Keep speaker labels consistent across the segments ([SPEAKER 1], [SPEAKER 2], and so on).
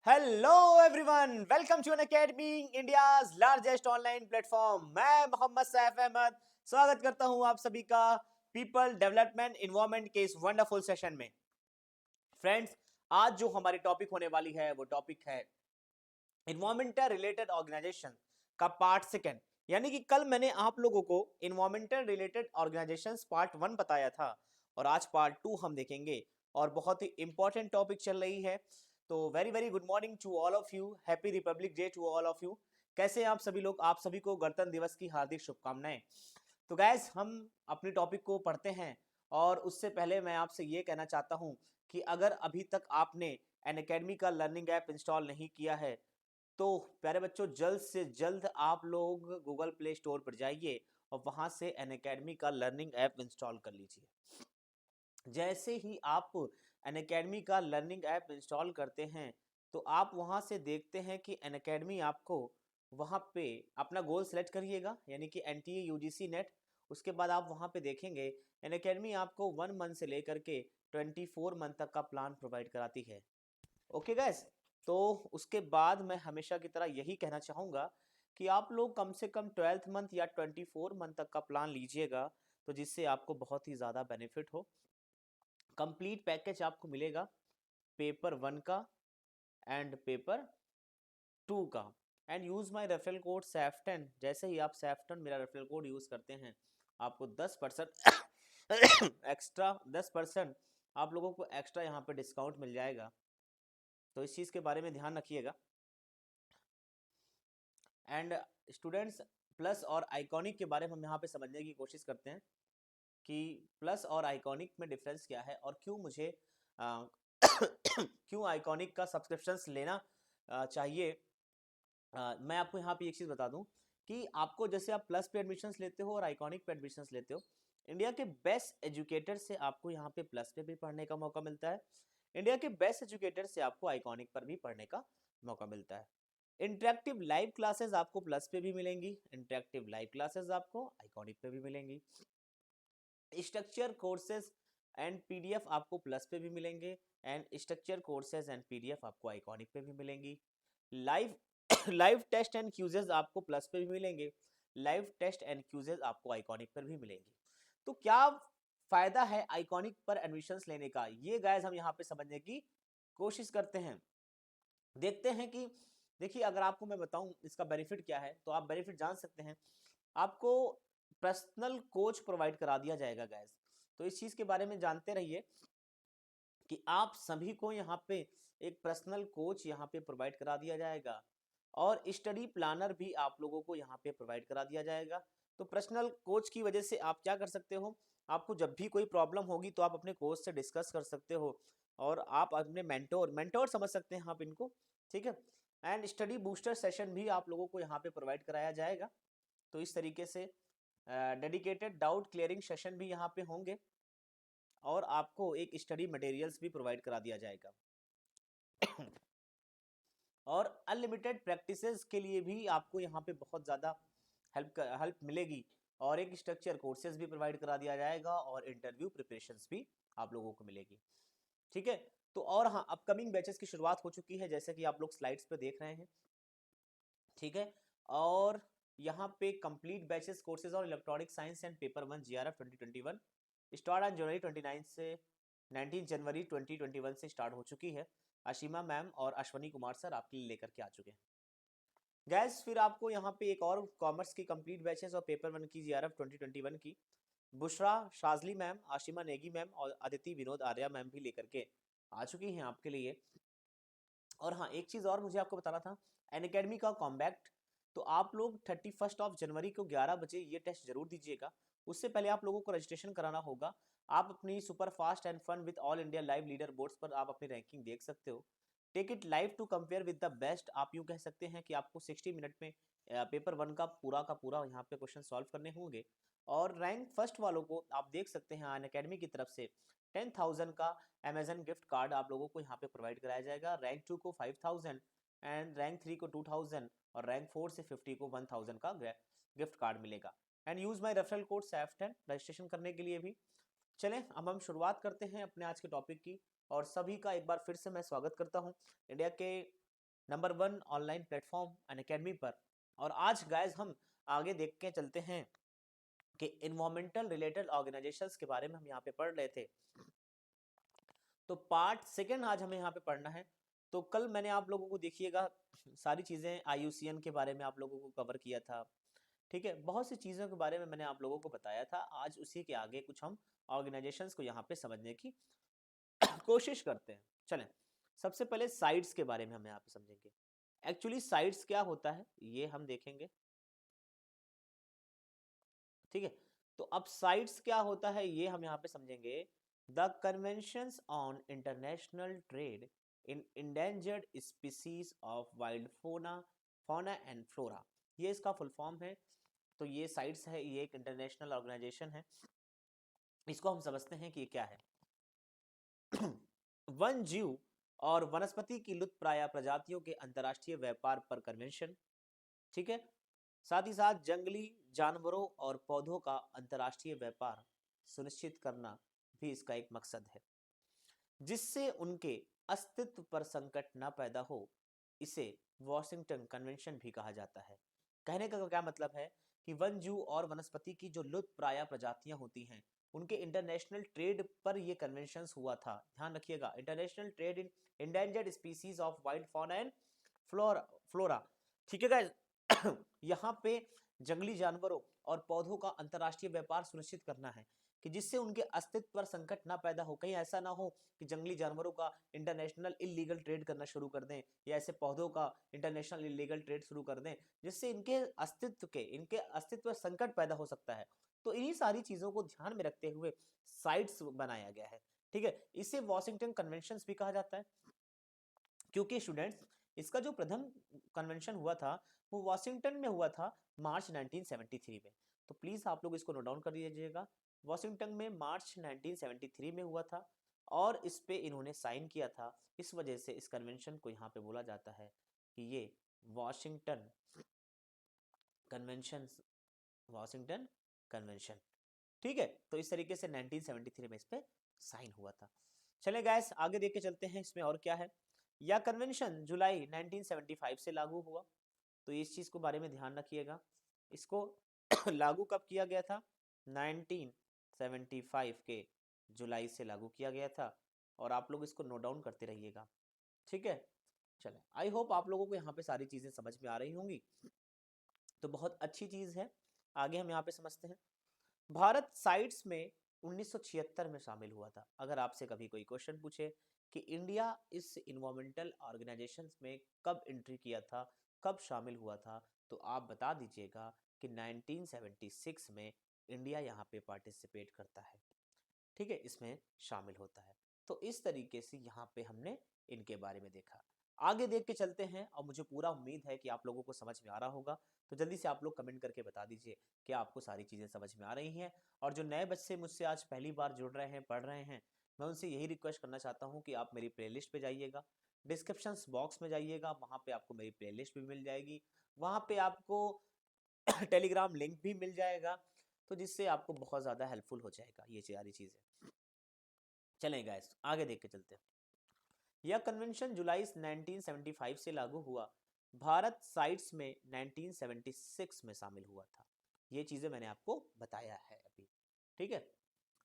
[SPEAKER 1] Hello everyone, welcome to Unacademy, India's largest online platform. मैं मोहम्मद सैफ अहमद स्वागत करता हूं आप सभी का पीपल डेवलपमेंट इन्वायरमेंट के इस वंडरफुल सेशन में। फ्रेंड्स, आज जो हमारी टॉपिक होने वाली है वो टॉपिक है इन्वायरमेंटल रिलेटेड ऑर्गेनाइजेशन का पार्ट सेकेंड। यानी कि कल मैंने आप लोगों को environmental related organisations part one बताया था और आज पार्ट टू हम देखेंगे और बहुत ही इंपॉर्टेंट टॉपिक चल रही है। तो very very good morning to all of you, happy Republic day to all of you. कैसे हैं आप सभी लोग? आप सभी को गणतंत्र दिवस की हार्दिक शुभकामनाएं। तो गैस, हम अपनी टॉपिक को पढ़ते हैं और उससे पहले मैं आपसे ये कहना चाहता हूं कि अगर अभी तक आपने एन अकेडमी का लर्निंग ऐप इंस्टॉल नहीं किया है तो प्यारे बच्चों, जल्द से जल्द आप लोग गूगल प्ले स्टोर पर जाइए और वहां से एन अकेडमी का लर्निंग ऐप इंस्टॉल कर लीजिए। जैसे ही आप एन अकेडमी का लर्निंग ऐप इंस्टॉल करते हैं तो आप वहां से देखते हैं कि एन अकेडमी आपको वहां पे अपना गोल सेलेक्ट करिएगा, यानी कि N T A U G C NET. उसके बाद आप वहां पे देखेंगे एन अकेडमी आपको 1 मंथ से लेकर के 24 मंथ तक का प्लान प्रोवाइड कराती है। ओके गैस, तो उसके बाद मैं हमेशा की तरह यही कहना चाहूँगा कि आप लोग कम से कम 12th मंथ या 24 मंथ तक का प्लान लीजिएगा, तो जिससे आपको बहुत ही ज़्यादा बेनिफिट हो। कंप्लीट पैकेज आपको मिलेगा पेपर वन का एंड पेपर टू का। And use my referral code सैफ्टन। जैसे ही आप सैफ्टन मेरा रेफरल कोड यूज़ करते हैं आपको 10% एक्स्ट्रा 10% आप लोगों को एक्स्ट्रा यहाँ पे डिस्काउंट मिल जाएगा। तो इस चीज़ के बारे में ध्यान रखिएगा। एंड स्टूडेंट्स, प्लस और आइकॉनिक के बारे में हम यहाँ पे समझने की कोशिश करते हैं कि प्लस और आइकॉनिक में डिफरेंस क्या है और क्यों मुझे क्यों आइकॉनिक का सब्सक्रिप्शंस लेना चाहिए। मैं आपको यहाँ पे एक चीज़ बता दूं कि आपको जैसे आप प्लस पे एडमिशन्स लेते हो और आइकॉनिक पे एडमिशन्स लेते हो, इंडिया के बेस्ट एजुकेटर से आपको यहाँ पे प्लस पे भी पढ़ने का मौका मिलता है, इंडिया के बेस्ट एजुकेटर से आपको आइकॉनिक पर भी पढ़ने का मौका मिलता है। इंटरेक्टिव लाइव क्लासेस आपको प्लस पे भी मिलेंगी, इंटरेक्टिव लाइव क्लासेस आपको आइकॉनिक पे भी मिलेंगी। स्ट्रक्चर कोर्सेज एंड पीडीएफ आपको प्लस पे भी मिलेंगे and structure courses and PDF आपको आइकॉनिक पे भी मिलेंगी। Live live test and quizzes आपको प्लस पे भी मिलेंगे, लाइव टेस्ट एंड क्यूजेज आपको आइकॉनिक पर भी मिलेंगे। तो क्या फायदा है आइकॉनिक पर एडमिशंस लेने का, ये गाइस हम यहाँ पे समझने की कोशिश करते हैं। देखते हैं कि देखिए, अगर आपको मैं बताऊं इसका बेनिफिट क्या है तो आप बेनिफिट जान सकते हैं। आपको पर्सनल कोच प्रोवाइड करा दिया जाएगा गाइस। तो इस चीज के बारे में जानते रहिए कि आप सभी को यहाँ पे एक पर्सनल कोच यहाँ पे प्रोवाइड करा दिया जाएगा और स्टडी प्लानर भी आप लोगों को यहाँ पे प्रोवाइड करा दिया जाएगा। तो पर्सनल कोच की वजह से आप क्या कर सकते हो, आपको जब भी कोई प्रॉब्लम होगी तो आप अपने कोच से डिस्कस कर सकते हो और आप अपने मेंटोर मेंटोर समझ सकते हैं आप इनको, ठीक है। एंड स्टडी बूस्टर सेशन भी आप लोगों को यहाँ पे प्रोवाइड कराया जाएगा। तो इस तरीके से डेडिकेटेड डाउट क्लियरिंग सेशन भी यहाँ पे होंगे और आपको एक स्टडी मटेरियल्स भी प्रोवाइड करा दिया जाएगा। और अनलिमिटेड प्रैक्टिसेस के लिए भी आपको यहाँ पे बहुत ज़्यादा हेल्प मिलेगी और एक स्ट्रक्चर कोर्सेज भी प्रोवाइड करा दिया जाएगा और इंटरव्यू प्रिपरेशंस भी आप लोगों को मिलेगी, ठीक है। तो और हाँ, अपकमिंग बैचेस की शुरुआत हो चुकी है जैसे कि आप लोग स्लाइड्स पे देख रहे हैं, ठीक है। और यहाँ पे कंप्लीट बैचेस कोर्सेज और electronic science and paper one GRF 2021 start on January 29 से 19 जनवरी 2021 से स्टार्ट हो चुकी है। अशीमा मैम और अश्वनी कुमार सर आपके लिए लेकर के आ चुके हैं। गैस, फिर आपको यहाँ पे एक और कॉमर्स की कंप्लीट बैचेस और पेपर वन की जीआरएफ 2021 की बुशरा शाजली मैम, आशिमा नेगी मैम और अदिति विनोद आर्या मैम भी लेकर के आ चुकी हैं आपके लिए। और हाँ, एक चीज़ और मुझे आपको बताना था, एन अकेडमी का कॉम्बैक्ट। तो आप लोग 31 जनवरी को 11 बजे ये टेस्ट जरूर दीजिएगा। उससे पहले आप लोगों को रजिस्ट्रेशन कराना होगा। आप अपनी super fast and fun with all India live leader boards पर आप अपनी रैंकिंग देख सकते हो। Take it live to compare with the best. आप यूँ कह सकते हैं कि आपको 60 मिनट में पेपर वन का पूरा यहाँ पे क्वेश्चन सॉल्व करने होंगे। और रैंक फर्स्ट वालों को आप देख सकते हैं अन अकेडमी की तरफ से 10,000 का अमेजन गिफ्ट कार्ड आप लोगों को यहाँ पे प्रोवाइड कराया जाएगा। रैंक 2 को 5,000 एंड रैंक 3 को 2,000 और रैंक 4 से 50 को 1,000 का गिफ्ट कार्ड मिलेगा। And use my referral code सैफ10 रजिस्ट्रेशन करने के लिए भी। चलें, अब हम शुरुआत करते हैं अपने आज के टॉपिक की और सभी का एक बार फिर से मैं स्वागत करता हूं इंडिया के नंबर 1 ऑनलाइन प्लेटफॉर्म अनअकैडमी पर। और आज गाइस हम आगे देख के चलते हैं कि इन्वायरमेंटल रिलेटेड ऑर्गेनाइजेशंस के बारे में हम यहाँ पे पढ़ रहे थे। तो पार्ट सेकंड आज हमें यहाँ पे पढ़ना है। तो कल मैंने आप लोगों को देखिएगा सारी चीज़ें IUCN के बारे में आप लोगों को कवर किया था, ठीक है, बहुत सी चीज़ों के बारे में मैंने आप लोगों को बताया था। आज उसी के आगे कुछ हम ऑर्गेनाइजेशंस को यहाँ पे समझने की कोशिश करते हैं। चलें, सबसे पहले साइट्स के बारे में हम यहाँ पे समझेंगे। एक्चुअली साइट्स क्या होता है ये हम देखेंगे, ठीक है। तो अब साइट्स क्या होता है ये हम यहाँ पे समझेंगे। The conventions on international trade in endangered species of wild fauna and flora, ये इसका फुल फॉर्म है। तो ये साइट्स है, ये एक इंटरनेशनल ऑर्गेनाइजेशन है। इसको हम समझते हैं कि ये क्या है। वन जीव और वनस्पति की लुप्तप्राय प्रजातियों के अंतर्राष्ट्रीय व्यापार पर कन्वेंशन, ठीक है। साथ ही साथ जंगली जानवरों और पौधों का अंतर्राष्ट्रीय व्यापार सुनिश्चित करना भी इसका एक मकसद है, जिससे उनके अस्तित्व पर संकट न पैदा हो। इसे वॉशिंगटन कन्वेंशन भी कहा जाता है। कहने का क्या मतलब है कि वन जीव और वनस्पति की जो लुप्तप्राय प्रजातियां होती हैं उनके इंटरनेशनल ट्रेड पर ये कन्वेंशंस हुआ था। ध्यान रखिएगा, international trade in endangered species of wild fauna and flora, ठीक है गाइस। यहाँ पे जंगली जानवरों और पौधों का अंतर्राष्ट्रीय व्यापार सुनिश्चित करना है कि जिससे उनके अस्तित्व पर संकट ना पैदा हो। कहीं ऐसा ना हो कि जंगली जानवरों का इंटरनेशनल इलीगल ट्रेड करना शुरू कर दें या ऐसे पौधों का इंटरनेशनल इलीगल ट्रेड शुरू कर दें जिससे इनके अस्तित्व पर संकट पैदा हो सकता है। तो इन्हीं सारी चीजों को ध्यान में रखते हुए साइट्स बनाया गया है, ठीक है। इसे वॉशिंगटन कन्वेंशन भी कहा जाता है, क्योंकि स्टूडेंट्स इसका जो प्रथम कन्वेंशन हुआ था वो वॉशिंगटन में हुआ था मार्च 1973 में। तो प्लीज आप लोग इसको नोट डाउन कर लीजिएगा। वॉशिंगटन में मार्च 1973 में हुआ था और इस पे इन्होंने साइन किया था। इस वजह से इस कन्वेंशन को यहाँ पे बोला जाता है कि ये वॉशिंगटन कन्वेंशन, वॉशिंगटन कन्वेंशन, ठीक है। तो इस तरीके से 1973 में इस पे साइन हुआ था। चले गाइस आगे देख के चलते हैं इसमें और क्या है। यह कन्वेंशन जुलाई 1975 से लागू हुआ। तो इस चीज को बारे में ध्यान रखिएगा। इसको लागू कब किया गया था? 1975 के जुलाई से लागू किया गया था। और आप लोग इसको नोट डाउन करते रहिएगा, ठीक है। चले, आई होप आप लोगों को यहाँ पे सारी चीजें समझ में आ रही होंगी। तो बहुत अच्छी चीज है। आगे हम यहाँ पे समझते हैं। भारत साइट्स में 1976 में शामिल हुआ था। अगर आपसे कभी कोई क्वेश्चन पूछे कि इंडिया इस इन्वायरमेंटल ऑर्गेनाइजेशंस में कब एंट्री किया था, कब शामिल हुआ था, तो आप बता दीजिएगा कि 1976 में इंडिया यहाँ पे पार्टिसिपेट करता है, ठीक है, इसमें शामिल होता है। तो इस तरीके से यहाँ पे हमने इनके बारे में देखा। आगे देख के चलते हैं और मुझे पूरा उम्मीद है कि आप लोगों को समझ में आ रहा होगा। तो जल्दी से आप लोग कमेंट करके बता दीजिए कि आपको सारी चीज़ें समझ में आ रही हैं। और जो नए बच्चे मुझसे आज पहली बार जुड़ रहे हैं, पढ़ रहे हैं, मैं उनसे यही रिक्वेस्ट करना चाहता हूँ कि आप मेरी प्लेलिस्ट पे जाइएगा, डिस्क्रिप्शन बॉक्स में जाइएगा, वहाँ पे आपको मेरी प्लेलिस्ट भी मिल जाएगी। वहाँ पे आपको टेलीग्राम लिंक भी मिल जाएगा, तो जिससे आपको बहुत ज़्यादा हेल्पफुल हो जाएगा ये सारी चीज़ें। चलें गाइस आगे देख के चलते हैं। यह कन्वेंशन जुलाई 1975 से लागू हुआ। भारत साइट्स में 1976 में शामिल हुआ था। ये चीजें मैंने आपको बताया है अभी, ठीक है।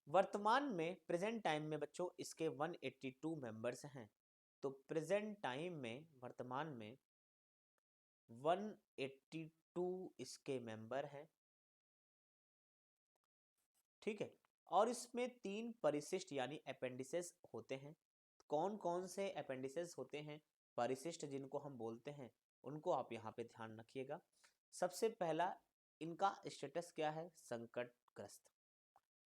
[SPEAKER 1] वर्तमान में प्रेजेंट टाइम में बच्चों इसके 182 मेंबर्स हैं। तो प्रेजेंट टाइम में वर्तमान में 182 इसके मेंबर हैं, ठीक है। और इसमें 3 परिशिष्ट यानी अपेंडिसेस होते हैं। कौन कौन से अपेंडिसेस होते हैं, परिशिष्ट जिनको हम बोलते हैं, उनको आप यहाँ पे ध्यान रखिएगा। सबसे पहला इनका स्टेटस क्या है? संकटग्रस्त,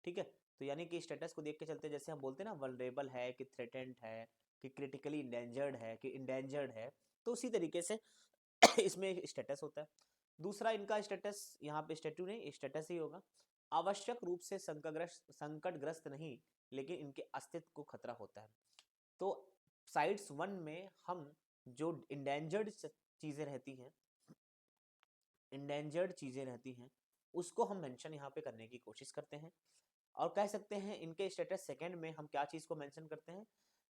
[SPEAKER 1] ठीक है। तो यानी कि स्टेटस को देख के चलते, जैसे हम बोलते हैं ना वल्नरेबल है, कि थ्रेटेंड है, कि क्रिटिकली इंडेंजर्ड है, कि इंडेंजर्ड है, तो उसी तरीके से इसमें स्टेटस होता है। दूसरा इनका स्टेटस, यहाँ पे स्टेटू नहीं, स्टेटस ही होगा। आवश्यक रूप से संकटग्रस्त नहीं, लेकिन इनके अस्तित्व को खतरा होता है। तो साइट्स 1 में हम जो इंडेंजर्ड चीजें रहती हैं, उसको हम मेंशन यहाँ पे करने की कोशिश करते हैं। और कह सकते हैं इनके स्टेटस सेकंड में हम क्या चीज को मेंशन करते हैं?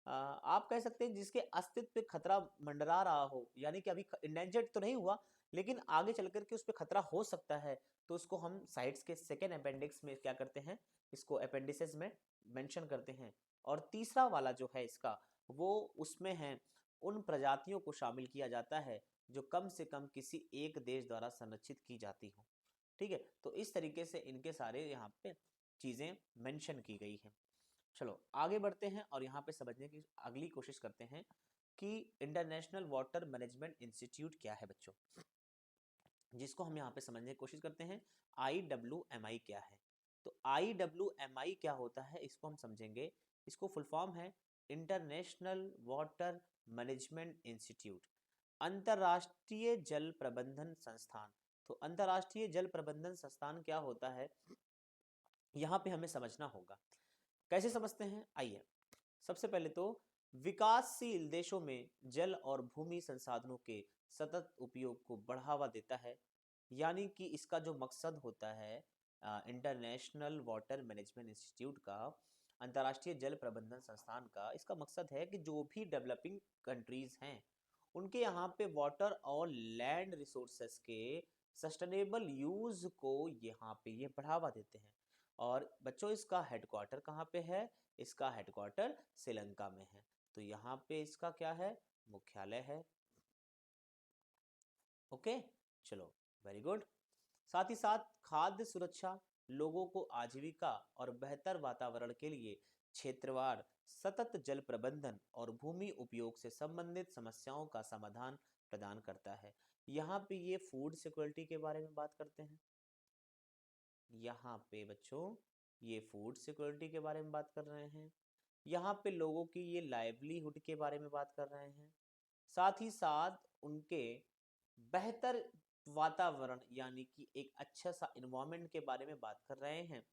[SPEAKER 1] आप कह सकते हैं जिसके अस्तित्व पे खतरा मंडरा रहा हो, यानी कि अभी इंडेंजर्ड तो नहीं हुआ लेकिन आगे चल कर के उस पर खतरा हो सकता है, तो उसको हम साइट्स के सेकेंड अपेंडिक्स में क्या करते हैं, इसको अपेंडिसेस में मेंशन करते हैं। और तीसरा वाला जो है इसका, वो उसमें है उन प्रजातियों को शामिल किया जाता है जो कम से कम किसी एक देश द्वारा संरक्षित की जाती हो। ठीक है, तो इस तरीके से इनके सारे यहाँ पे चीज़ें मेंशन की गई हैं। चलो आगे बढ़ते हैं और यहाँ पे समझने की अगली कोशिश करते हैं कि इंटरनेशनल वाटर मैनेजमेंट इंस्टीट्यूट क्या है बच्चों, जिसको हम यहाँ पे समझने की कोशिश करते हैं। IWMI क्या है, तो IWMI क्या होता है इसको हम समझेंगे। इसको फुल फॉर्म है इंटरनेशनल वाटर मैनेजमेंट इंस्टीट्यूट, अंतरराष्ट्रीय जल प्रबंधन संस्थान। तो अंतरराष्ट्रीय जल प्रबंधन संस्थान क्या होता है, यहाँ पे हमें समझना होगा। कैसे समझते हैं, आइए। सबसे पहले तो विकासशील देशों में जल और भूमि संसाधनों के सतत उपयोग को बढ़ावा देता है, यानी कि इसका जो मकसद होता है इंटरनेशनल वाटर मैनेजमेंट इंस्टीट्यूट का, अंतर्राष्ट्रीय जल प्रबंधन संस्थान का, इसका मकसद है कि जो भी डेवलपिंग कंट्रीज हैं उनके यहाँ पे वाटर और लैंड रिसोर्सेस के सस्टेनेबल यूज को यहाँ पे ये बढ़ावा देते हैं। और बच्चों इसका हेडक्वार्टर कहाँ पे है, इसका हेडक्वार्टर श्रीलंका में है। तो यहाँ पे इसका क्या है, मुख्यालय है। ओके, चलो वेरी गुड। साथ ही साथ खाद्य सुरक्षा, लोगों को आजीविका और बेहतर वातावरण के लिए क्षेत्रवार सतत जल प्रबंधन और भूमि उपयोग से संबंधित समस्याओं का समाधान प्रदान करता है। यहाँ पे ये फूड सिक्योरिटी के बारे में बात करते हैं। यहाँ पे बच्चों ये फूड सिक्योरिटी के बारे में बात कर रहे हैं। यहाँ पे लोगों की ये लाइवलीहुड के बारे में बात कर रहे हैं। साथ ही साथ उनके बेहतर वातावरण यानी कि एक अच्छा सा इन्वायरमेंट के बारे में बात कर रहे हैं,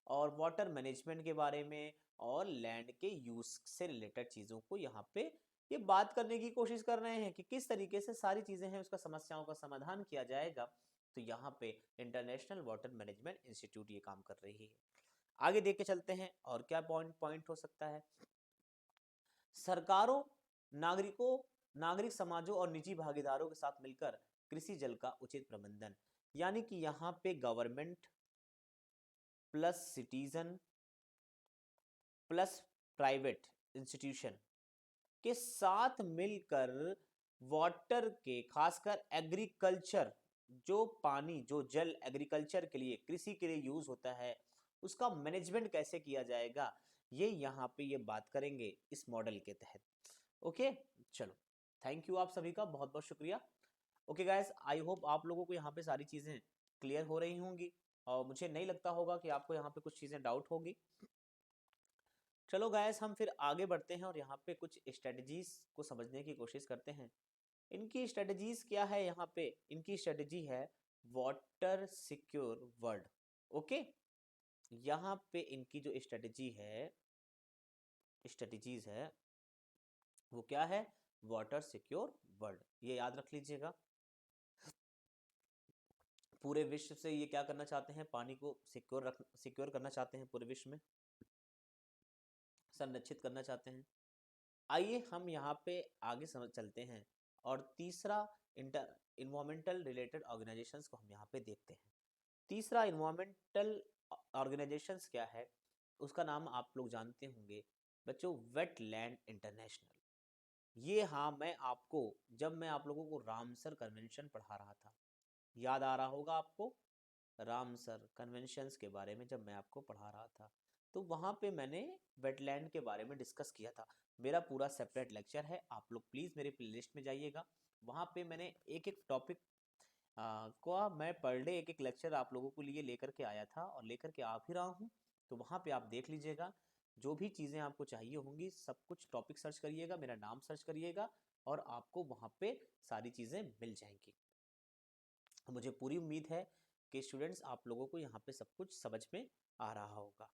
[SPEAKER 1] और वाटर मैनेजमेंट के बारे में और लैंड के यूज से रिलेटेड चीज़ों को यहाँ पे ये बात करने की कोशिश कर रहे हैं कि किस तरीके से सारी चीज़ें हैं उसका समस्याओं का समाधान किया जाएगा। तो यहाँ पे इंटरनेशनल वाटर मैनेजमेंट इंस्टीट्यूट ये काम कर रही है। आगे देख के चलते हैं और क्या पॉइंट पॉइंट हो सकता है। सरकारों, नागरिकों, नागरिक समाजों और निजी भागीदारों के साथ मिलकर कृषि जल का उचित प्रबंधन, यानी कि यहाँ पे government plus citizen plus private institution के साथ मिलकर वाटर के, खासकर एग्रीकल्चर, जो पानी जो जल एग्रीकल्चर के लिए कृषि के लिए यूज होता है उसका मैनेजमेंट कैसे किया जाएगा, ये यहाँ पे ये बात करेंगे इस मॉडल के तहत। ओके, चलो थैंक यू आप सभी का बहुत बहुत शुक्रिया। ओके गाइस, आई होप आप लोगों को यहाँ पे सारी चीज़ें क्लियर हो रही होंगी और मुझे नहीं लगता होगा कि आपको यहाँ पे कुछ चीज़ें डाउट होगी। चलो गाइस, हम फिर आगे बढ़ते हैं और यहाँ पे कुछ स्ट्रेटजीज को समझने की कोशिश करते हैं। इनकी स्ट्रेटजीज क्या है, यहाँ पे इनकी स्ट्रेटजी है वाटर सिक्योर वर्ल्ड। ओके, यहाँ पे इनकी जो स्ट्रेटजीज है वो क्या है, वाटर सिक्योर वर्ल्ड, ये याद रख लीजिएगा। पूरे विश्व से ये क्या करना चाहते हैं, पानी को सिक्योर करना चाहते हैं, पूरे विश्व में संरक्षित करना चाहते हैं। आइए हम यहाँ पे आगे समझ चलते हैं और तीसरा इन्वायरमेंटल रिलेटेड ऑर्गेनाइजेशंस को हम यहाँ पे देखते हैं। तीसरा इन्वायरमेंटल ऑर्गेनाइजेशंस क्या है, उसका नाम आप लोग जानते होंगे बच्चों, वेटलैंड इंटरनेशनल। ये हाँ, जब मैं आप लोगों को रामसर कन्वेंशन पढ़ा रहा था, याद आ रहा होगा आपको, रामसर कन्वेंशंस के बारे में जब मैं आपको पढ़ा रहा था तो वहाँ पे मैंने वेटलैंड के बारे में डिस्कस किया था। मेरा पूरा सेपरेट लेक्चर है, आप लोग प्लीज़ मेरे प्लेलिस्ट में जाइएगा। वहाँ पे मैंने एक एक टॉपिक को मैं पर डे एक एक लेक्चर आप लोगों के लिए लेकर के आया था और लेकर के आ भी रहा हूँ। तो वहाँ पे आप देख लीजिएगा, जो भी चीज़ें आपको चाहिए होंगी सब कुछ टॉपिक सर्च करिएगा, मेरा नाम सर्च करिएगा और आपको वहाँ पे सारी चीज़ें मिल जाएंगी। मुझे पूरी उम्मीद है कि स्टूडेंट्स आप लोगों को यहाँ पे सब कुछ समझ में आ रहा होगा।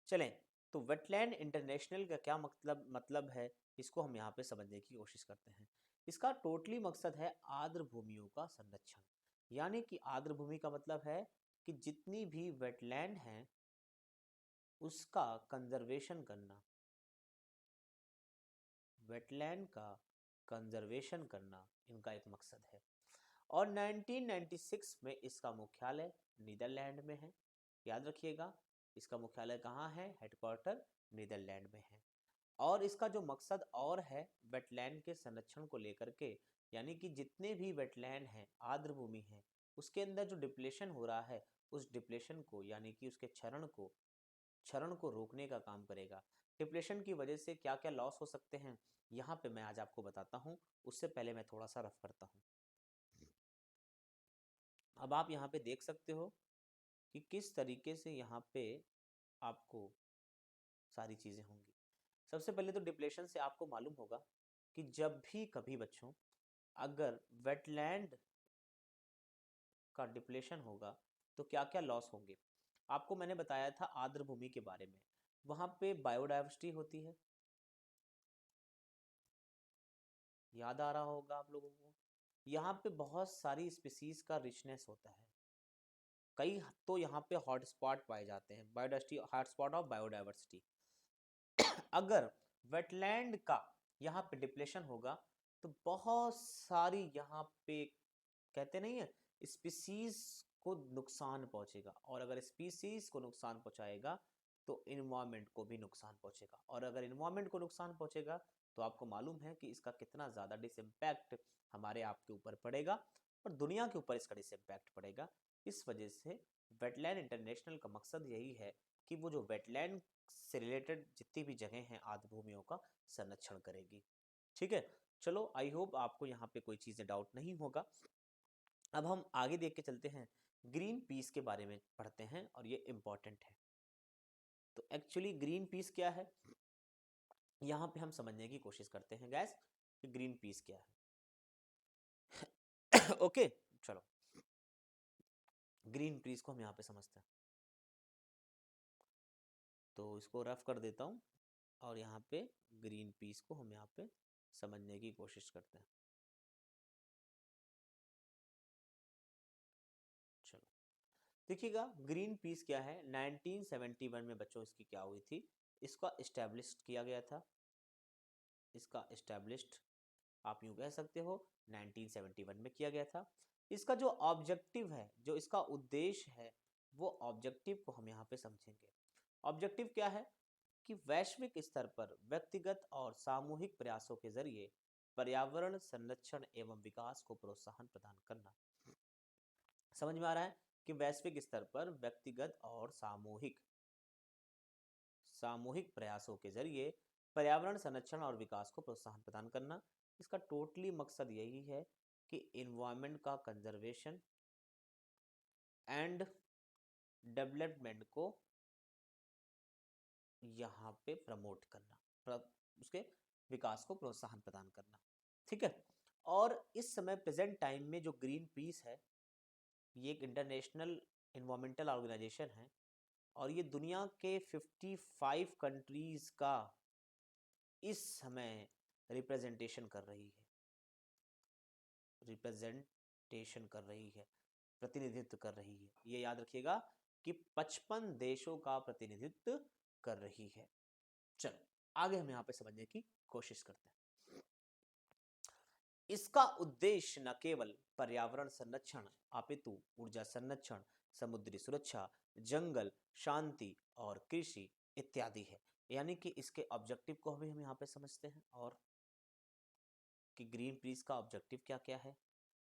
[SPEAKER 1] चलें, तो वेटलैंड इंटरनेशनल का क्या मतलब है, इसको हम यहाँ पे समझने की कोशिश करते हैं। इसका टोटली मकसद है आर्द्र भूमियों का संरक्षण, यानी कि आर्द्र भूमि का मतलब है कि जितनी भी वेटलैंड हैं उसका कंजर्वेशन करना, वेटलैंड का कंजर्वेशन करना इनका एक मकसद है। और 1996 में इसका मुख्यालय नीदरलैंड में है। याद रखिएगा, इसका मुख्यालय कहाँ है, हेडक्वार्टर नीदरलैंड में है। और इसका जो मकसद और है वेटलैंड के संरक्षण को लेकर के, यानी कि जितने भी वेटलैंड हैं, आर्द्र भूमि है, उसके अंदर जो डिप्लेशन हो रहा है, उस डिप्लेशन को यानी कि उसके क्षरण को रोकने का काम करेगा। डिप्लेशन की वजह से क्या क्या लॉस हो सकते हैं, यहाँ पे मैं आज आपको बताता हूँ। उससे पहले मैं थोड़ा सा रफ करता हूँ। अब आप यहाँ पे देख सकते हो कि किस तरीके से यहाँ पे आपको सारी चीज़ें होंगी। सबसे पहले तो डिप्लेशन से आपको मालूम होगा कि जब भी कभी बच्चों अगर वेटलैंड का डिप्लेशन होगा तो क्या क्या लॉस होंगे। आपको मैंने बताया था आर्द्र भूमि के बारे में, वहाँ पे बायोडाइवर्सिटी होती है, याद आ रहा होगा आप लोगों को। यहाँ पे बहुत सारी स्पीसीज का रिचनेस होता है, कई तो यहाँ पे हॉटस्पॉट पाए जाते हैं, बायोडाइवर्सिटी हॉटस्पॉट ऑफ बायोडाइवर्सिटी। अगर वेटलैंड का यहाँ पे डिप्लेशन होगा तो बहुत सारी यहाँ पे कहते नहीं है स्पीसीज को नुकसान पहुंचेगा, और अगर स्पीसीज को नुकसान पहुंचाएगा तो इन्वायरमेंट को भी नुकसान पहुंचेगा, और अगर इन्वायरमेंट को नुकसान पहुंचेगा तो आपको मालूम है कि इसका कितना ज़्यादा डिसइम्पैक्ट हमारे आपके ऊपर पड़ेगा और दुनिया के ऊपर इसका डिसइम्पैक्ट पड़ेगा। इस वजह से वेटलैंड इंटरनेशनल का मकसद यही है कि वो जो वेटलैंड से रिलेटेड जितनी भी जगह हैं आर्द्र भूमियों का संरक्षण करेगी। ठीक है, चलो आई होप आपको यहाँ पे कोई चीज़ें डाउट नहीं होगा। अब हम आगे देख के चलते हैं, ग्रीन पीस के बारे में पढ़ते हैं और ये इम्पॉर्टेंट है। तो एक्चुअली ग्रीन पीस क्या है, यहाँ पे हम समझने की कोशिश करते हैं गैस कि ग्रीन पीस क्या है। ओके चलो, ग्रीन पीस को हम यहाँ पे समझते हैं। तो इसको रफ कर देता हूँ और यहाँ पे ग्रीन पीस को हम यहाँ पे समझने की कोशिश करते हैं। चलो देखिएगा, ग्रीन पीस क्या है। 1971 में बच्चों इसकी क्या हुई थी, इसका इस्टेब्लिश किया गया था। इसका इस्टेब्लिश्ड आप यूँ कह सकते हो 1971 में किया गया था। इसका जो ऑब्जेक्टिव है, जो इसका उद्देश्य है, वो ऑब्जेक्टिव को हम यहाँ पे समझेंगे। ऑब्जेक्टिव क्या है कि वैश्विक स्तर पर व्यक्तिगत और सामूहिक प्रयासों के जरिए पर्यावरण संरक्षण एवं विकास को प्रोत्साहन प्रदान करना। समझ में आ रहा है कि वैश्विक स्तर पर व्यक्तिगत और सामूहिक प्रयासों के जरिए पर्यावरण संरक्षण और विकास को प्रोत्साहन प्रदान करना। इसका टोटली मकसद यही है कि इन्वायरमेंट का कंजर्वेशन एंड डेवलपमेंट को यहाँ पे प्रमोट करना, उसके विकास को प्रोत्साहन प्रदान करना। ठीक है, और इस समय प्रेजेंट टाइम में जो ग्रीन पीस है, ये एक इंटरनेशनल इन्वायरमेंटल ऑर्गेनाइजेशन है और ये दुनिया के 55 कंट्रीज का इस समय रिप्रेजेंटेशन कर रही है, प्रतिनिधित्व कर रही है। ये याद रखिएगा कि 55 देशों का प्रतिनिधित्व कर रही है। चलो आगे हम यहाँ पे समझने की कोशिश करते हैं। इसका उद्देश्य न केवल पर्यावरण संरक्षण अपितु ऊर्जा संरक्षण, समुद्री सुरक्षा, जंगल शांति और कृषि इत्यादि है। यानी कि इसके ऑब्जेक्टिव को भी हम यहाँ पे समझते हैं और कि ग्रीन पीस का ऑब्जेक्टिव क्या क्या है।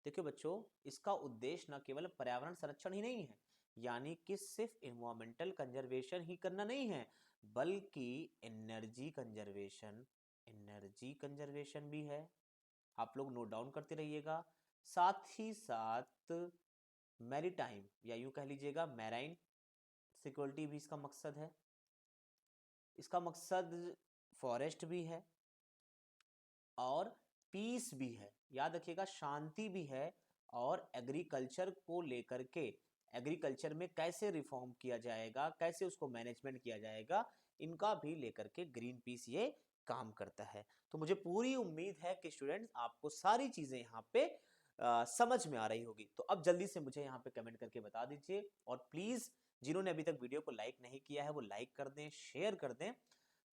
[SPEAKER 1] देखिए बच्चों, इसका उद्देश्य न केवल पर्यावरण संरक्षण ही नहीं है, यानी कि सिर्फ इन्वायरमेंटल कंजर्वेशन ही करना नहीं है, बल्कि एनर्जी कंजर्वेशन भी है। आप लोग नोट डाउन करते रहिएगा। साथ ही साथ मैरीटाइम या यूं कह लीजिएगा मैराइन सिक्योरिटी भी इसका मकसद है। इसका मकसद फॉरेस्ट भी है और पीस भी है। याद रखिएगा, शांति भी है और एग्रीकल्चर को लेकर के, एग्रीकल्चर में कैसे रिफॉर्म किया जाएगा, कैसे उसको मैनेजमेंट किया जाएगा, इनका भी लेकर के ग्रीन पीस ये काम करता है। तो मुझे पूरी उम्मीद है कि स्टूडेंट्स आपको सारी चीजें यहाँ पे समझ में आ रही होगी। तो अब जल्दी से मुझे यहाँ पे कमेंट करके बता दीजिए और प्लीज जिन्होंने अभी तक वीडियो को लाइक नहीं किया है वो लाइक कर दें, शेयर कर दें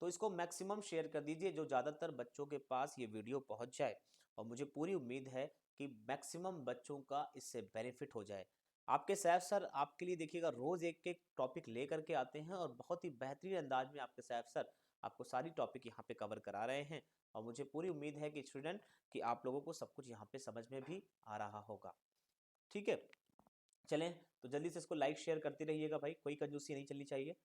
[SPEAKER 1] तो इसको मैक्सिमम शेयर कर दीजिए, जो ज़्यादातर बच्चों के पास ये वीडियो पहुंच जाए, और मुझे पूरी उम्मीद है कि मैक्सिमम बच्चों का इससे बेनिफिट हो जाए। आपके सैफ सर आपके लिए देखिएगा रोज़ एक एक टॉपिक ले करके आते हैं, और बहुत ही बेहतरीन अंदाज में आपके सैफ सर आपको सारी टॉपिक यहाँ पे कवर करा रहे हैं, और मुझे पूरी उम्मीद है कि स्टूडेंट कि आप लोगों को सब कुछ यहाँ पे समझ में भी आ रहा होगा। ठीक है, चलें तो जल्दी से इसको लाइक शेयर करते रहिएगा भाई, कोई कंजूसी नहीं चलनी चाहिए।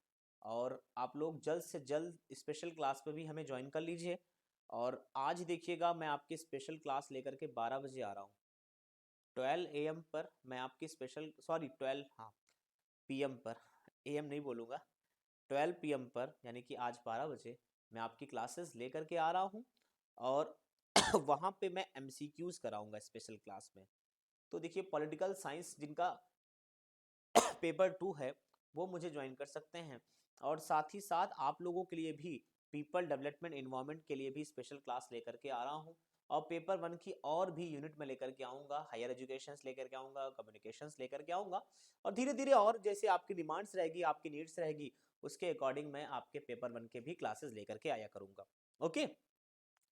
[SPEAKER 1] और आप लोग जल्द से जल्द स्पेशल क्लास पे भी हमें ज्वाइन कर लीजिए। और आज देखिएगा मैं आपकी स्पेशल क्लास लेकर के 12 बजे आ रहा हूँ। 12 AM पर मैं आपकी स्पेशल, सॉरी 12, हाँ PM पर, AM नहीं बोलूँगा, 12 PM पर, यानी कि आज 12 बजे मैं आपकी क्लासेस लेकर के आ रहा हूँ। और वहाँ पे मैं MCQs कराऊंगा स्पेशल क्लास में। तो देखिए पॉलिटिकल साइंस जिनका पेपर 2 है वो मुझे ज्वाइन कर सकते हैं, और साथ ही साथ आप लोगों के लिए भी पीपल डेवलपमेंट इन्वायरमेंट के लिए भी स्पेशल क्लास लेकर के आ रहा हूँ। और पेपर 1 की और भी यूनिट में लेकर के आऊँगा, हायर एजुकेशंस लेकर के आऊँगा, कम्युनिकेशंस लेकर के आऊँगा, और धीरे धीरे और जैसे आपकी डिमांड्स रहेगी, आपकी नीड्स रहेगी, उसके अकॉर्डिंग मैं आपके पेपर 1 के भी क्लासेस लेकर के आया करूँगा। ओके,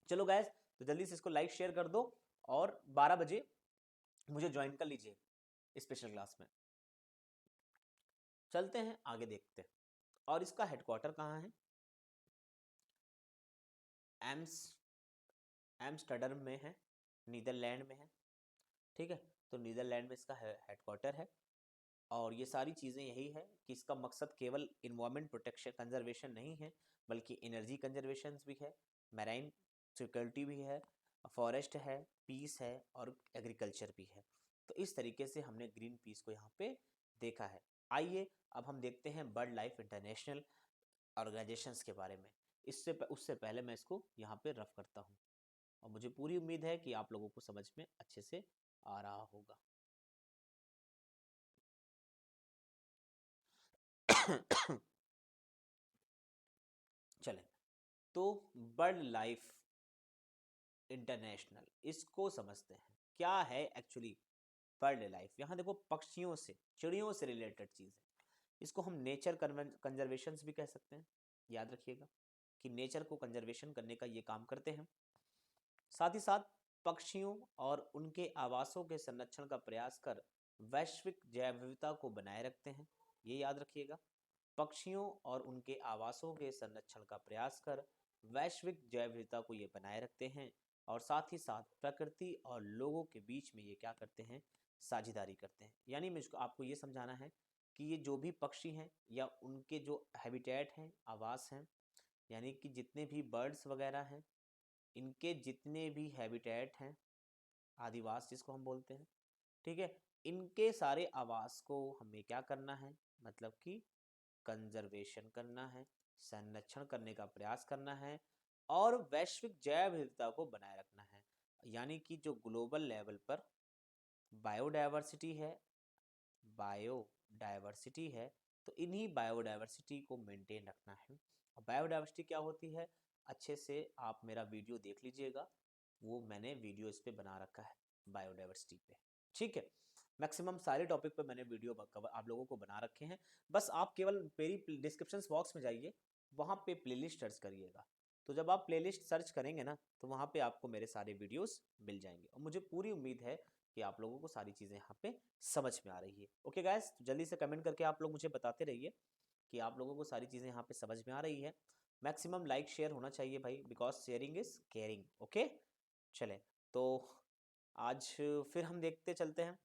[SPEAKER 1] चलो गैस, तो जल्दी से इसको लाइक शेयर कर दो, और 12 बजे मुझे ज्वाइन कर लीजिए स्पेशल क्लास में। चलते हैं आगे देखते हैं। और इसका हेडक्वार्टर कहाँ है? एम्स्टर्डम में है, नीदरलैंड में है। ठीक है, तो नीदरलैंड में इसका हेडक्वार्टर है। और ये सारी चीज़ें यही है कि इसका मकसद केवल इन्वायरमेंट प्रोटेक्शन कंजर्वेशन नहीं है, बल्कि एनर्जी कंजर्वेशन भी है, मैराइन सिक्योरिटी भी है, फॉरेस्ट है, पीस है, और एग्रीकल्चर भी है। तो इस तरीके से हमने ग्रीन पीस को यहाँ पे देखा है। आइए अब हम देखते हैं बर्ड लाइफ इंटरनेशनल ऑर्गेनाइजेशंस के बारे में। उससे पहले मैं इसको यहाँ पे रफ करता हूँ, और मुझे पूरी उम्मीद है कि आप लोगों को समझ में अच्छे से आ रहा होगा। चलें, तो बर्ड लाइफ इंटरनेशनल, इसको समझते हैं क्या है एक्चुअली बर्ड लाइफ। यहाँ देखो पक्षियों से, चिड़ियों से रिलेटेड चीज़ है। इसको हम नेचर कंजर्वेशन भी कह सकते हैं। याद रखिएगा कि नेचर को कंजर्वेशन करने का ये काम करते हैं। साथ ही साथ पक्षियों और उनके आवासों के संरक्षण का प्रयास कर वैश्विक जैव विविधता को बनाए रखते हैं। ये याद रखिएगा, पक्षियों और उनके आवासों के संरक्षण का प्रयास कर वैश्विक जैव विविधता को ये बनाए रखते हैं। और साथ ही साथ प्रकृति और लोगों के बीच में ये क्या करते हैं, साझेदारी करते हैं। यानी मुझको आपको ये समझाना है कि ये जो भी पक्षी हैं या उनके जो हैबिटेट हैं, आवास हैं, यानी कि जितने भी बर्ड्स वगैरह हैं, इनके जितने भी हैबिटेट हैं, आदिवास जिसको हम बोलते हैं, ठीक है, इनके सारे आवास को हमें क्या करना है, मतलब कि कंजर्वेशन करना है, संरक्षण करने का प्रयास करना है, और वैश्विक जैव विविधता को बनाए रखना है। यानी कि जो ग्लोबल लेवल पर बायोडायवर्सिटी है, बायोडायवर्सिटी है, तो इन्हीं बायोडायवर्सिटी को मेंटेन रखना है। और बायोडायवर्सिटी क्या होती है, अच्छे से आप मेरा वीडियो देख लीजिएगा, वो मैंने वीडियो इस पे बना रखा है बायोडायवर्सिटी पे। ठीक है, मैक्सिमम सारे टॉपिक पे मैंने वीडियो कवर आप लोगों को बना रखे हैं। बस आप केवल मेरी डिस्क्रिप्शन बॉक्स में जाइए, वहाँ पे प्लेलिस्ट सर्च करिएगा। तो जब आप प्लेलिस्ट सर्च करेंगे ना, तो वहाँ पे आपको मेरे सारे वीडियोस मिल जाएंगे, और मुझे पूरी उम्मीद है कि आप लोगों को सारी चीज़ें यहाँ पे समझ में आ रही है। ओके गाइस, तो जल्दी से कमेंट करके आप लोग मुझे बताते रहिए कि आप लोगों को सारी चीज़ें यहाँ पे समझ में आ रही है। मैक्सिमम लाइक शेयर होना चाहिए भाई, because sharing is caring. Okay, चलें तो आज फिर हम देखते चलते हैं।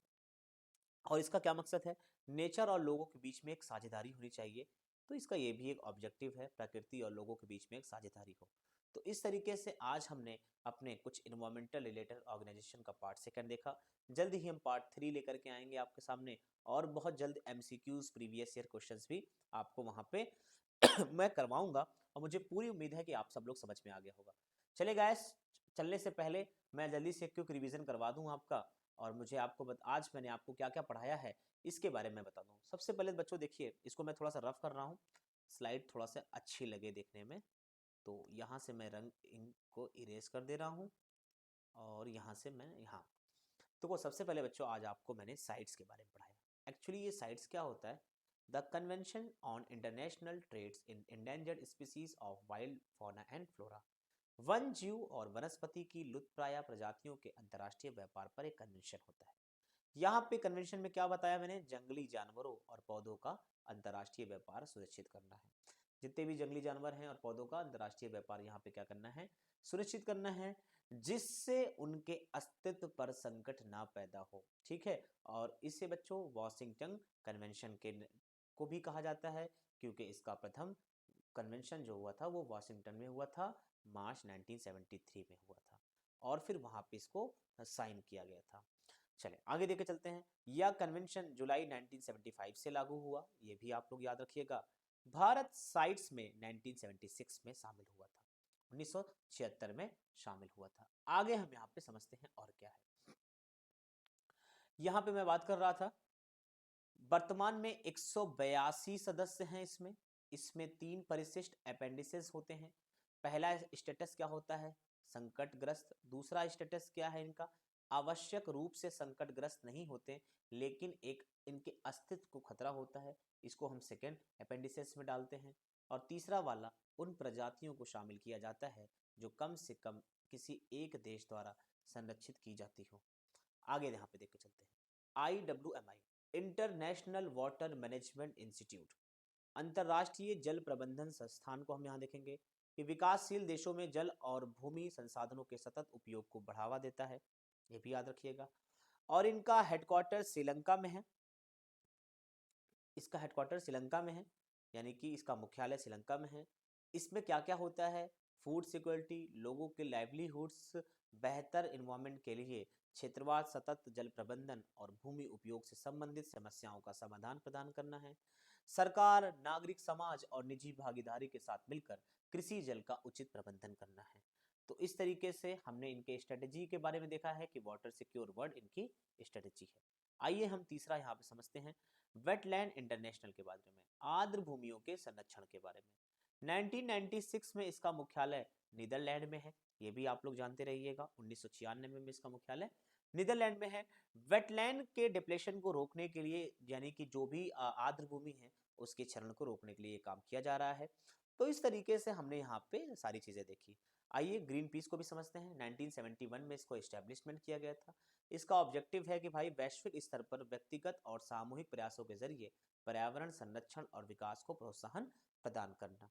[SPEAKER 1] और इसका क्या मकसद है, नेचर और लोगों के बीच में एक साझेदारी होनी चाहिए। तो इसका ये भी एक ऑब्जेक्टिव है, प्रकृति और लोगों के बीच में एक साझेदारी हो। तो इस तरीके से आज हमने अपने कुछ इन्वायरमेंटल रिलेटेड ऑर्गेनाइजेशन का पार्ट 2 देखा। जल्द ही हम पार्ट 3 लेकर के आएंगे आपके सामने, और बहुत जल्द MCQs प्रीवियस ईयर क्वेश्चंस भी आपको वहाँ पे मैं करवाऊंगा, और मुझे पूरी उम्मीद है कि आप सब लोग समझ में आ गया होगा। चले गाइस, चलने से पहले मैं जल्दी से क्विक रिवीजन करवा दूं आपका, और मुझे आज मैंने आपको क्या क्या पढ़ाया है इसके बारे में बता दूं। सबसे पहले बच्चों देखिए, इसको मैं थोड़ा सा रफ कर रहा हूँ, स्लाइड थोड़ा सा अच्छी लगे देखने में, तो यहाँ से मैं रंग इनको इरेज कर दे रहा हूँ, और यहाँ से मैं यहाँ। तो वो सबसे पहले बच्चों आज आपको मैंने साइट्स के बारे में पढ़ाया। एक्चुअली ये साइट्स क्या होता है, the convention on international trades in endangered species of wild fauna and flora, वन जीव और वनस्पति की लुप्तप्राय प्रजातियों के अंतर्राष्ट्रीय व्यापार पर एक कन्वेंशन होता है। यहाँ पे कन्वेंशन में क्या बताया मैंने, जंगली जानवरों और पौधों का अंतर्राष्ट्रीय व्यापार सुनिश्चित करना है। जितने भी जंगली जानवर हैं और पौधों का अंतर्राष्ट्रीय व्यापार यहाँ पे क्या करना है, सुनिश्चित करना है, जिससे उनके अस्तित्व पर संकट ना पैदा हो। ठीक है, और इसे बच्चों वाशिंगटन कन्वेंशन के को भी कहा जाता है, क्योंकि इसका प्रथम कन्वेंशन जो हुआ था वो वाशिंगटन में हुआ था, मार्च 1973 में हुआ था, और फिर वहां पे इसको साइन किया गया था। चले आगे देखे चलते हैं। यह कन्वेंशन जुलाई 1975 से लागू हुआ, ये भी आप लोग याद रखिएगा। भारत साइट्स में 1976 में शामिल हुआ था, 1976 में शामिल हुआ था। आगे हम यहाँ पे समझते हैं और क्या है। यहाँ पे मैं बात कर रहा था, वर्तमान में 182 सदस्य हैं इसमें। इसमें 3 परिशिष्ट अपेंडिसेस होते हैं। पहला स्टेटस क्या होता है, संकटग्रस्त। दूसरा स्टेटस क्या है इनका, आवश्यक रूप से संकटग्रस्त नहीं होते, लेकिन एक इनके अस्तित्व को खतरा होता है, इसको हम सेकेंड अपेंडिसेस में डालते हैं। और तीसरा वाला उन प्रजातियों को शामिल किया जाता है जो कम से कम किसी एक देश द्वारा संरक्षित की जाती हो। आगे यहाँ पे देख के चलते हैं। IWMI, international water management institute, अंतरराष्ट्रीय जल प्रबंधन संस्थान को हम यहाँ देखेंगे कि विकासशील देशों में जल और भूमि संसाधनों के सतत उपयोग को बढ़ावा देता है, ये भी याद रखिएगा। और इनका हेडक्वार्टर श्रीलंका में है, इसका हेडक्वार्टर श्रीलंका में है, यानी कि इसका मुख्यालय श्रीलंका में है। इसमें क्या क्या होता है, फूड सिक्योरिटी, लोगों के लाइवलीहुड्स, बेहतर इन्वायरमेंट के लिए क्षेत्रवार सतत जल प्रबंधन और भूमि उपयोग से संबंधित समस्याओं का समाधान प्रदान करना है। सरकार, नागरिक समाज और निजी भागीदारी के साथ मिलकर कृषि जल का उचित प्रबंधन करना है। तो इस तरीके से हमने इनके स्ट्रेटेजी के बारे में देखा है कि वाटर सिक्योर वर्ल्ड इनकी स्ट्रेटेजी है। आइए हम तीसरा यहाँ पे समझते हैं, वेटलैंड इंटरनेशनल के बारे में, आर्द्र भूमियों के संरक्षण के बारे में। 1996 में इसका मुख्यालय नीदरलैंड में है, ये भी आप लोग जानते रहिएगा। 1996 में इसका मुख्यालय नीदरलैंड में है। वेटलैंड के डिप्लेशन को रोकने के लिए, यानी कि जो भी आर्द्र भूमि है उसके क्षरण को रोकने के लिए काम किया जा रहा है। तो इस तरीके से हमने यहाँ पे सारी चीजें देखी। आइए ग्रीन पीस को भी समझते हैं। 1971 में इसको एस्टेब्लिशमेंट किया गया था। इसका ऑब्जेक्टिव है कि भाई वैश्विक स्तर पर व्यक्तिगत और सामूहिक प्रयासों के जरिए पर्यावरण संरक्षण और विकास को प्रोत्साहन प्रदान करना।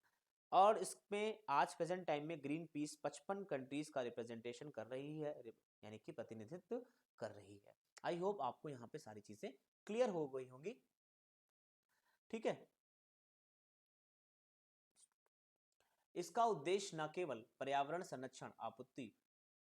[SPEAKER 1] और इसमें आज प्रेजेंट टाइम में ग्रीन पीस 55 कंट्रीज का रिप्रेजेंटेशन कर रही है, यानी कि प्रतिनिधित्व कर रही है। आई होप आपको यहाँ पे सारी चीजें क्लियर हो गई होंगी। ठीक है, इसका उद्देश्य न केवल पर्यावरण संरक्षण, आपूर्ति,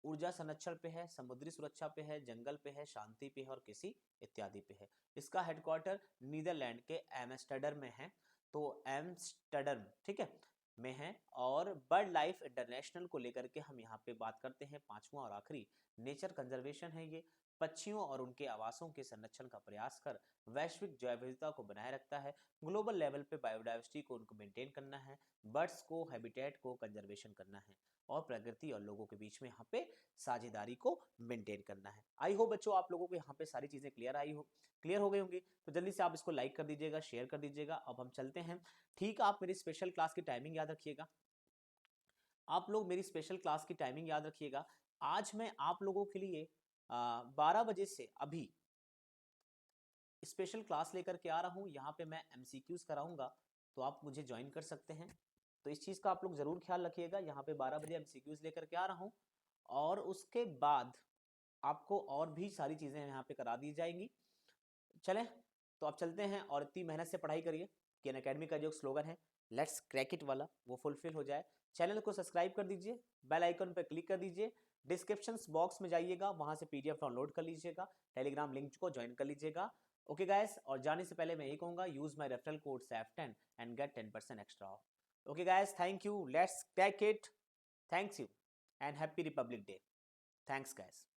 [SPEAKER 1] ऊर्जा संरक्षण पे है, समुद्री सुरक्षा पे है, जंगल पे है, शांति पे है और कृषि इत्यादि पे है। इसका हेडक्वार्टर नीदरलैंड के एम्स्टर्डम में है, तो एम्स्टर्डम ठीक है में है। और बर्ड लाइफ इंटरनेशनल को लेकर के हम यहाँ पे बात करते हैं। पांचवा और आखिरी नेचर कंजर्वेशन है, ये पक्षियों और उनके आवासों के संरक्षण का प्रयास कर वैश्विक जैव विविधता को बनाए रखता है। ग्लोबल लेवल पे बायोडाइवर्सिटी को उनको मेंटेन करना है, बर्ड्स को हैबिटेट को कंजर्वेशन करना है और प्रकृति और लोगों के बीच में यहाँ पे साझेदारी को मेंटेन करना है। आई होप बच्चों आप लोगों को यहाँ पे सारी चीजें क्लियर हो गई होंगी। तो जल्दी से आप इसको लाइक कर दीजिएगा, शेयर कर दीजिएगा। अब हम चलते हैं। ठीक, आप मेरी स्पेशल क्लास की टाइमिंग याद रखिएगा। आप लोग मेरी स्पेशल क्लास की टाइमिंग याद रखिएगा। आज मैं आप लोगों के लिए 12 बजे से अभी स्पेशल क्लास लेकर के आ रहा हूँ। यहाँ पे मैं MCQs कराऊंगा, तो आप मुझे ज्वाइन कर सकते हैं। तो इस चीज़ का आप लोग ज़रूर ख्याल रखिएगा। यहाँ पे 12 बजे MCQs लेकर के आ रहा हूँ, और उसके बाद आपको और भी सारी चीज़ें यहाँ पे करा दी जाएंगी। चलें, तो आप चलते हैं और इतनी मेहनत से पढ़ाई करिए कि अनअकैडमी का जो स्लोगन है लेट्स क्रैक इट वाला, वो फुलफिल हो जाए। चैनल को सब्सक्राइब कर दीजिए, बेल आइकन पर क्लिक कर दीजिए, डिस्क्रिप्शन बॉक्स में जाइएगा, वहाँ से PDF डाउनलोड कर लीजिएगा, टेलीग्राम लिंक को ज्वाइन कर लीजिएगा। ओके गाइस, और जाने से पहले मैं यही कहूँगा, use my referral code SAF10 and get 10% extra off. Okay guys, thank you, let's crack it, thanks you and happy Republic Day. Thanks guys.